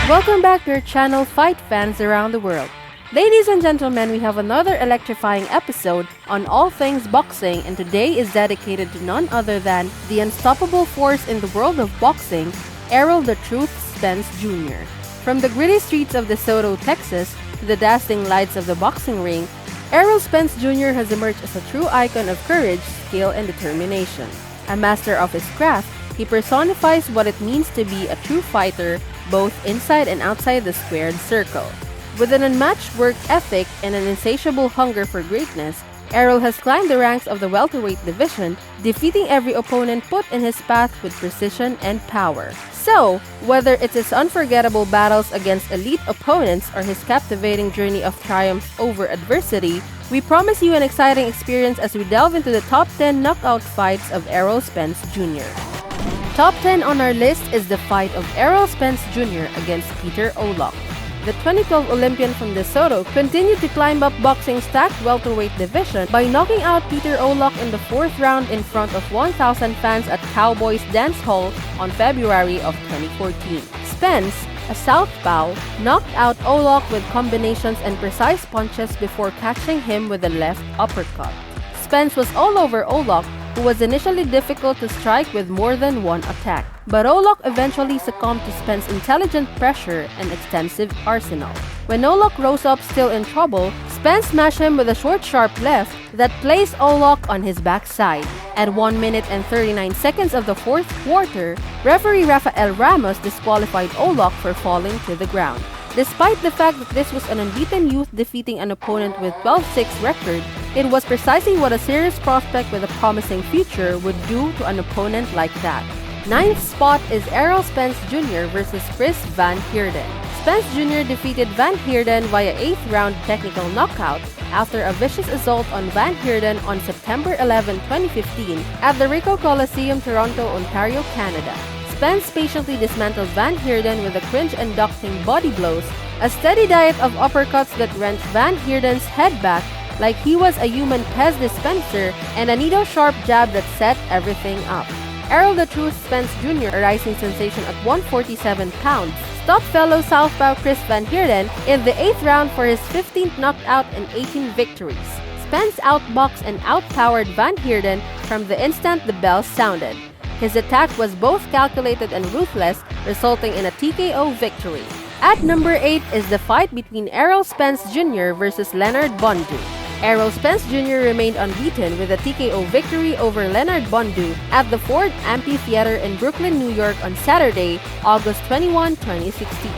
Welcome back to our channel, Fight Fans around the world. Ladies and gentlemen, we have another electrifying episode on all things boxing, and today is dedicated to none other than the unstoppable force in the world of boxing, Errol "The Truth" Spence Jr. From the gritty streets of Desoto, Texas, to the dazzling lights of the boxing ring, Errol Spence Jr. has emerged as a true icon of courage, skill, and determination. A master of his craft, he personifies what it means to be a true fighter, both inside and outside the squared circle. With an unmatched work ethic and an insatiable hunger for greatness, Errol has climbed the ranks of the welterweight division, defeating every opponent put in his path with precision and power. So, whether it's his unforgettable battles against elite opponents or his captivating journey of triumph over adversity, we promise you an exciting experience as we delve into the top 10 knockout fights of Errol Spence Jr. Top 10 on our list is the fight of Errol Spence Jr. against Peter Olok. The 2012 Olympian from Desoto continued to climb up boxing's stacked welterweight division by knocking out Peter Olok in the 4th round in front of 1,000 fans at Cowboys Dance Hall on February of 2014. Spence, a southpaw, knocked out Olok with combinations and precise punches before catching him with a left uppercut. Spence was all over Olok, who was initially difficult to strike with more than one attack. But Olok eventually succumbed to Spence's intelligent pressure and extensive arsenal. When Olok rose up still in trouble, Spence smashed him with a short sharp left that placed Olok on his backside. At 1 minute and 39 seconds of the 4th quarter, referee Rafael Ramos disqualified Olok for falling to the ground. Despite the fact that this was an unbeaten youth defeating an opponent with 12-6 record, it was precisely what a serious prospect with a promising future would do to an opponent like that. 9th spot is Errol Spence Jr. versus Chris Van Heerden. Spence Jr. defeated Van Heerden via 8th round technical knockout after a vicious assault on Van Heerden on September 11, 2015 at the Ricoh Coliseum, Toronto, Ontario, Canada. Spence patiently dismantled Van Heerden with a cringe-inducting body blows, a steady diet of uppercuts that wrenched Van Heerden's head back like he was a human Pez dispenser, and a needle-sharp jab that set everything up. Errol "The Truth" Spence Jr., a rising sensation at 147 pounds, stopped fellow southpaw Chris Van Heerden in the 8th round for his 15th knockout and 18 victories. Spence outboxed and outpowered Van Heerden from the instant the bell sounded. His attack was both calculated and ruthless, resulting in a TKO victory. At number 8 is the fight between Errol Spence Jr. versus Leonard Bondu. Errol Spence Jr. remained unbeaten with a TKO victory over Leonard Bondu at the Ford Amphitheater in Brooklyn, New York on Saturday, August 21, 2016.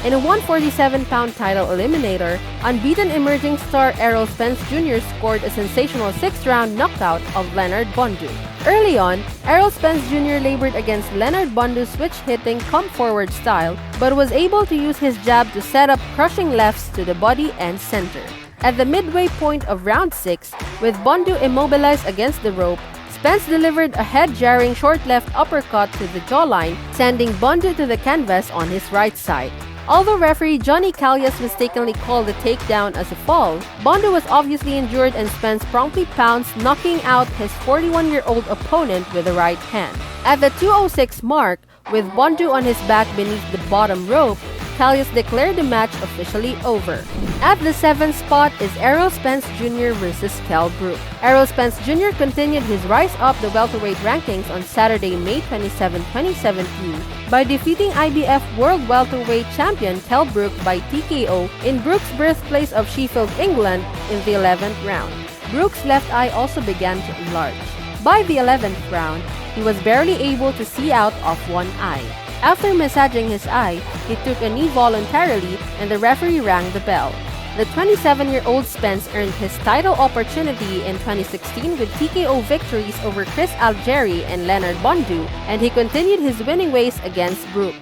In a 147-pound title eliminator, unbeaten emerging star Errol Spence Jr. scored a sensational 6th-round knockout of Leonard Bondu. Early on, Errol Spence Jr. labored against Leonard Bondu's switch-hitting come-forward style, but was able to use his jab to set up crushing lefts to the body and center. At the midway point of round 6, with Bondu immobilized against the rope, Spence delivered a head-jarring short left uppercut to the jawline, sending Bondu to the canvas on his right side. Although referee Johnny Callias mistakenly called the takedown as a fall, Bondu was obviously injured and Spence promptly pounced, knocking out his 41-year-old opponent with the right hand. At the 2:06 mark, with Bondu on his back beneath the bottom rope, Callias declared the match officially over. At the 7th spot is Errol Spence Jr. versus Kell Brook. Errol Spence Jr. continued his rise up the welterweight rankings on Saturday, May 27, 2017 by defeating IBF World Welterweight Champion Kell Brook by TKO in Brook's birthplace of Sheffield, England in the 11th round. Brook's left eye also began to enlarge. By the 11th round, he was barely able to see out of one eye. After massaging his eye, he took a knee voluntarily and the referee rang the bell. The 27-year-old Spence earned his title opportunity in 2016 with TKO victories over Chris Algieri and Leonard Bondu, and he continued his winning ways against Brook.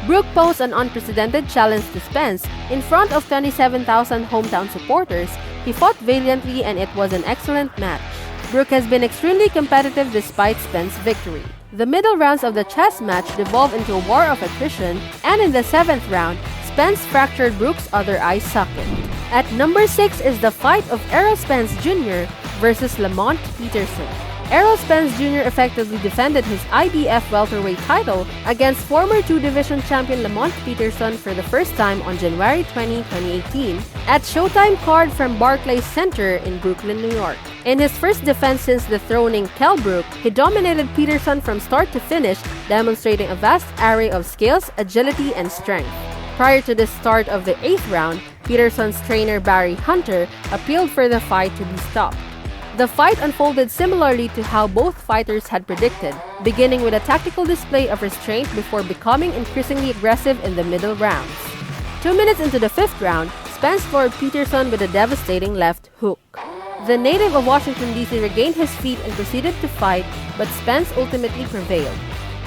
Brook posed an unprecedented challenge to Spence. In front of 27,000 hometown supporters, he fought valiantly and it was an excellent match. Brook has been extremely competitive despite Spence's victory. The middle rounds of the chess match devolved into a war of attrition, and in the 7th round, Spence fractured Brook's other eye socket. At number 6 is the fight of Errol Spence Jr. versus Lamont Peterson. Errol Spence Jr. effectively defended his IBF welterweight title against former 2-division champion Lamont Peterson for the first time on January 20, 2018 at Showtime card from Barclays Center in Brooklyn, New York. In his first defense since dethroning Kell Brook, he dominated Peterson from start to finish, demonstrating a vast array of skills, agility, and strength. Prior to the start of the 8th round, Peterson's trainer Barry Hunter appealed for the fight to be stopped. The fight unfolded similarly to how both fighters had predicted, beginning with a tactical display of restraint before becoming increasingly aggressive in the middle rounds. 2 minutes into the 5th round, Spence floored Peterson with a devastating left hook. The native of Washington, D.C. regained his feet and proceeded to fight, but Spence ultimately prevailed.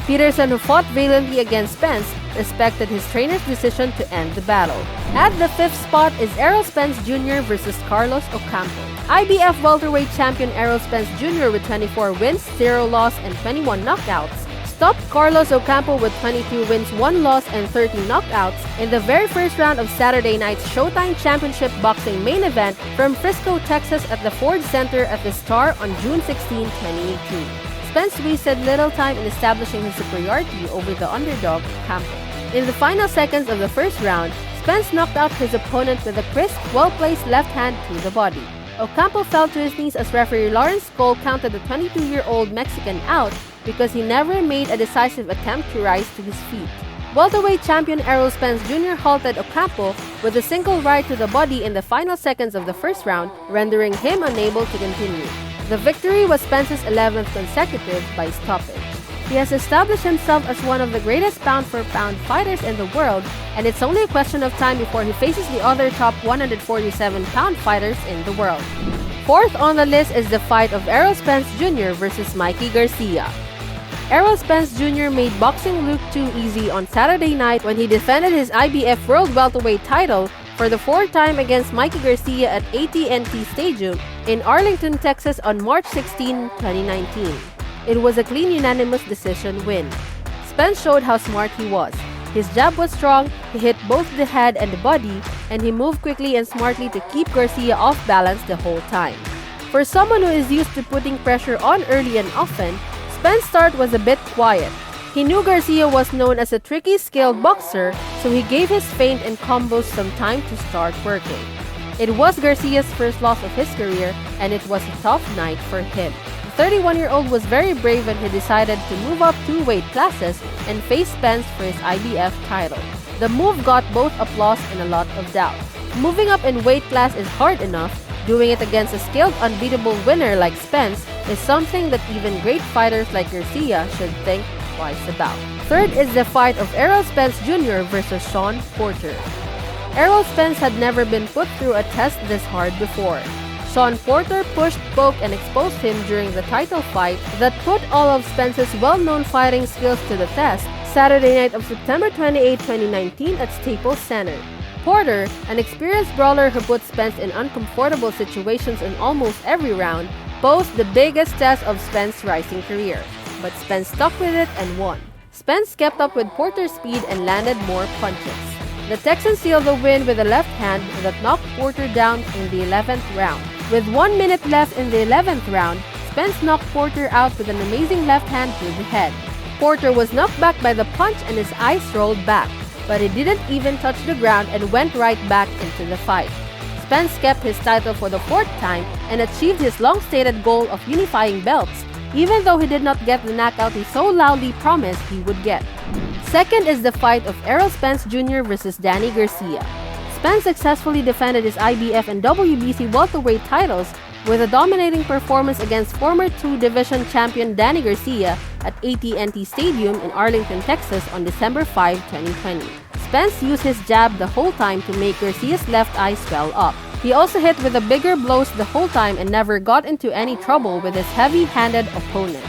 Peterson, who fought valiantly against Spence, respected his trainer's decision to end the battle. At the 5th spot is Errol Spence Jr. versus Carlos Ocampo. IBF welterweight champion Errol Spence Jr. with 24 wins, 0 loss, and 21 knockouts stopped Carlos Ocampo with 22 wins, 1 loss, and 13 knockouts in the very first round of Saturday night's Showtime Championship Boxing main event from Frisco, Texas at the Ford Center at the Star on June 16, 2018. Spence wasted little time in establishing his superiority over the underdog, Ocampo. In the final seconds of the first round, Spence knocked out his opponent with a crisp, well-placed left hand to the body. Ocampo fell to his knees as referee Lawrence Cole counted the 22-year-old Mexican out because he never made a decisive attempt to rise to his feet. Welterweight champion Errol Spence Jr. halted Ocampo with a single right to the body in the final seconds of the first round, rendering him unable to continue. The victory was Spence's 11th consecutive by stoppage. He has established himself as one of the greatest pound-for-pound fighters in the world, and it's only a question of time before he faces the other top 147-pound fighters in the world. 4th on the list is the fight of Errol Spence Jr. versus Mikey Garcia. Errol Spence Jr. made boxing look too easy on Saturday night when he defended his IBF World Welterweight title for the 4th time against Mikey Garcia at AT&T Stadium in Arlington, Texas on March 16, 2019. It was a clean unanimous decision win. Spence showed how smart he was. His jab was strong, he hit both the head and the body, and he moved quickly and smartly to keep Garcia off balance the whole time. For someone who is used to putting pressure on early and often, Spence's start was a bit quiet. He knew Garcia was known as a tricky, skilled boxer, so he gave his feint and combos some time to start working. It was Garcia's first loss of his career, and it was a tough night for him. The 31-year-old was very brave when he decided to move up 2 weight classes and face Spence for his IBF title. The move got both applause and a lot of doubt. Moving up in weight class is hard enough. Doing it against a skilled, unbeatable winner like Spence is something that even great fighters like Garcia should think twice about. 3rd is the fight of Errol Spence Jr. versus Shawn Porter. Errol Spence had never been put through a test this hard before. Shawn Porter pushed, poked, and exposed him during the title fight that put all of Spence's well-known fighting skills to the test Saturday night of September 28, 2019 at Staples Center. Porter, an experienced brawler who put Spence in uncomfortable situations in almost every round, posed the biggest test of Spence's rising career. But Spence stuck with it and won. Spence kept up with Porter's speed and landed more punches. The Texan sealed the win with a left hand that knocked Porter down in the 11th round. With 1 minute left in the 11th round, Spence knocked Porter out with an amazing left hand to the head. Porter was knocked back by the punch and his eyes rolled back, but he didn't even touch the ground and went right back into the fight. Spence kept his title for the 4th time and achieved his long-stated goal of unifying belts, even though he did not get the knockout he so loudly promised he would get. 2nd is the fight of Errol Spence Jr. versus Danny Garcia. Spence successfully defended his IBF and WBC welterweight titles with a dominating performance against former 2-division champion Danny Garcia at AT&T Stadium in Arlington, Texas on December 5, 2020. Spence used his jab the whole time to make Garcia's left eye swell up. He also hit with the bigger blows the whole time and never got into any trouble with his heavy-handed opponent.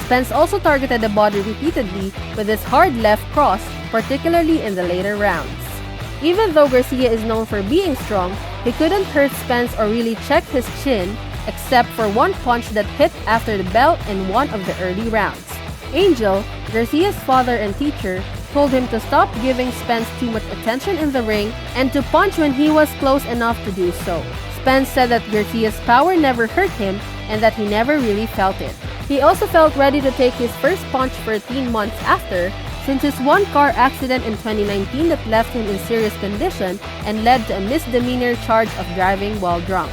Spence also targeted the body repeatedly with his hard left cross, particularly in the later rounds. Even though Garcia is known for being strong, he couldn't hurt Spence or really check his chin, except for one punch that hit after the bell in one of the early rounds. Angel, Garcia's father and teacher, told him to stop giving Spence too much attention in the ring and to punch when he was close enough to do so. Spence said that Garcia's power never hurt him and that he never really felt it. He also felt ready to take his first punch 14 months after, since his one car accident in 2019 that left him in serious condition and led to a misdemeanor charge of driving while drunk.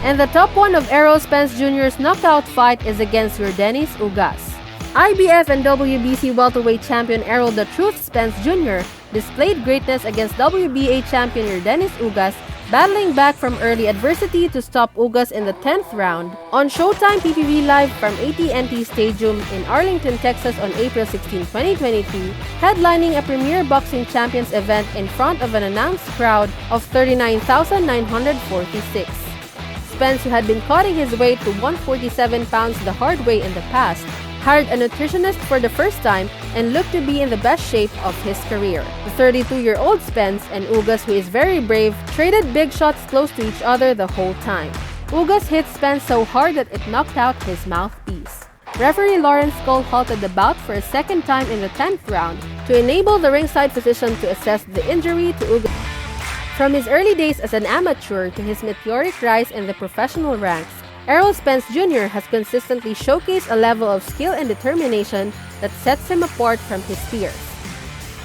And the top one of Errol Spence Jr.'s knockout fight is against Yordenis Ugas. IBF and WBC welterweight champion Errol "The Truth" Spence Jr. displayed greatness against WBA champion Yordenis Ugas, battling back from early adversity to stop Ugas in the 10th round. On Showtime PPV Live from AT&T Stadium in Arlington, Texas on April 16, 2022, headlining a premier boxing champions event in front of an announced crowd of 39,946. Spence, who had been cutting his weight to 147 pounds the hard way in the past, hired a nutritionist for the first time and looked to be in the best shape of his career. The 32-year-old Spence and Ugas, who is very brave, traded big shots close to each other the whole time. Ugas hit Spence so hard that it knocked out his mouthpiece. Referee Lawrence Cole halted the bout for a second time in the 10th round to enable the ringside physician to assess the injury to Ugas. From his early days as an amateur to his meteoric rise in the professional ranks, Errol Spence Jr. has consistently showcased a level of skill and determination that sets him apart from his peers.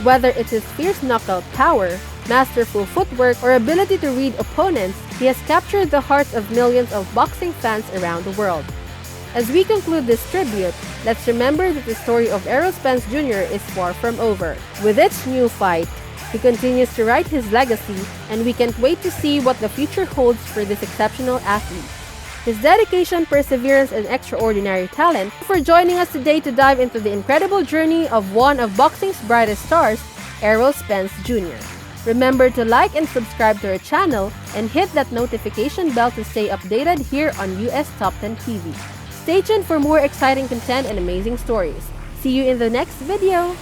Whether it's his fierce knockout power, masterful footwork, or ability to read opponents, he has captured the hearts of millions of boxing fans around the world. As we conclude this tribute, let's remember that the story of Errol Spence Jr. is far from over. With each new fight, he continues to write his legacy, and we can't wait to see what the future holds for this exceptional athlete. His dedication, perseverance, and extraordinary talent for joining us today to dive into the incredible journey of one of boxing's brightest stars, Errol Spence Jr. Remember to like and subscribe to our channel and hit that notification bell to stay updated here on US Top 10 TV. Stay tuned for more exciting content and amazing stories. See you in the next video!